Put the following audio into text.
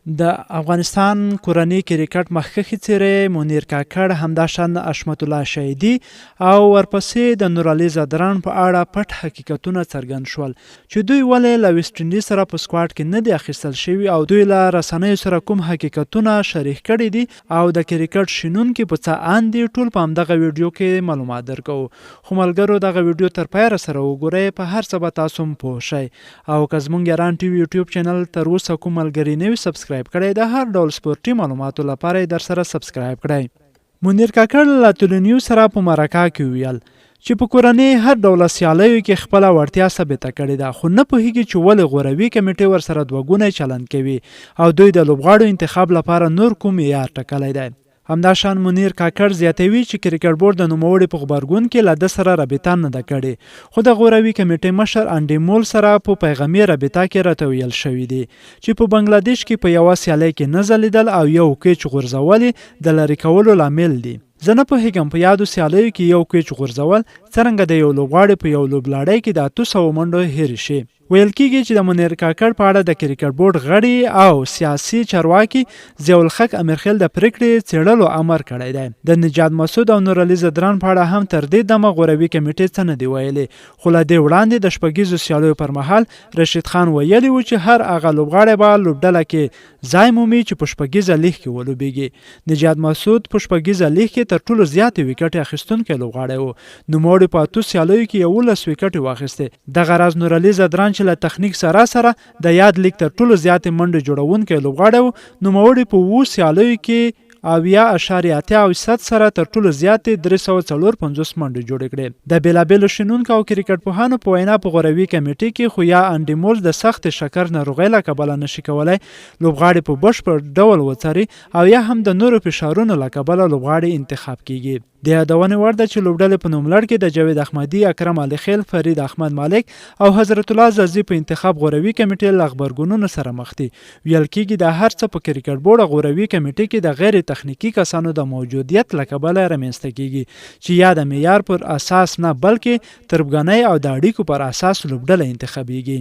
د افغانستان کورنۍ کرکټ مخکښي څیرې منیر کاکړ همداشان حشمت الله شهیدي او ورپسې د نورعلي ځدران په اړه پټ حقیقتونه څرګند شول چې دوی ولې له ویسټ انډي سره په سکواډ کې نه دي اخیستل شوي او دوی له رسنیو سره کوم حقیقتونه شریک کړي دي او د کرکټ شنونکي په څه ان دي ټول په همدغه ویډیو کې معلومات درکو. خو ملګرو دغه ویډیو ترپایه سره وګورئ، په هر څه به تاسو هم پوه شئ. او که زموږ ارمان ټي وي یوټیوب چینل تر اوسه کوم ملګري نه وي سبسکرایب کړئ، د هر ډول سپورتي معلوماتو لپاره در سره سبسکرایب کړئ. منیر کاکړ له تلونیو سره په مرکه کې ویل چې په کورنۍ هر ډول سیالیو کې خپله وړتیا ثابته کړې ده، خو نه پوهیږي چې ولې غوروي کمیټې ورسره دوه ګونی چلند کوي او دوی د لوبغاړو انتخاب لپاره نور کوم معیار ټاکلی دی. همداشان منیر کاکړ زیاتوي چې کرکټ بورډ د نوموړي په غبرګون کې له ده سره رابطه نه ده کړې، خو د غوروي کمیټې مشر انډي مولز سره په پیغامي رابطه کې راته ویل شوي دي چې په بنګلادیش کې په یوه سیالۍ کې نه ځلیدل او یو کیچ غورځول د لرې کولو لامل دي. زه نه پوهیږم په یادو سیالیو کې یو کیچ غورځول څرنګه د یو لوبغاړي په یو لوبلړۍ کې د 800 منډو هېرې شي. ویل کېږي چې د منیر کاکړ په اړه د کرکټ بورډ غړي او سیاسي چارواکي ضیاءالحق امیرخیل د پرېکړې څېړلو امر کړی دی. د نجات مسعود او نورعلي ځدران په اړه هم تر دې دمه غوروي کمیټې څه نه دي ویلي، خو له دې وړاندې د شپږیزو سیالیو پر مهال راشد خان ویلي و چې هر هغه لوبغاړی به لوبډله کې ځای مومي چې په شپږیزه لیګ کې ولوبېږي. نجات مسعود په شپږیزه لیګ کې تر ټولو زیاتې ویکټې اخیستونکی لوبغاړی و، نوموړي په 8 سیالیو کې 11 ویکټې واخیستې. دغه راز نورعلي ځدران چې له تخنیک سره د یاد لیګ تر ټولو زیاتې منډې جوړونکی لوبغاړی و، نوموړي په 7 سیالیو کې 80.8% سره تر ټولو زیاتې 354 منډې جوړې کړې. د بیلابیلو شنونکو او کرکټ پوهانو په وینا په غوروي کمیټې کې خو یا انډي مولز د سخت شکر ناروغۍ له کبله نشي کولی لوبغاړي په بشپړ ډول وڅاري او یا هم د نورو فشارونو له کبله لوبغاړي انتخاب کیږي. د یادونې وړ ده چې لوبډلې په نوملړ کې د جاوید احمدي، اکرم علي خیل، فرید احمد مالک او حضرت الله زازي په انتخاب غوروي کمیټې له غبرګونونو سره مخ دي. ویل کېږي د هر څه په کرکټ بورډ غوروي کمیټې کې د غیر تخنیکي کسانو د موجودیت له کبله رامنځته کېږي چې یا د معیار پر اساس نه بلکې تربګنۍ او د اړیکو پر اساس لوبډله انتخابیږي.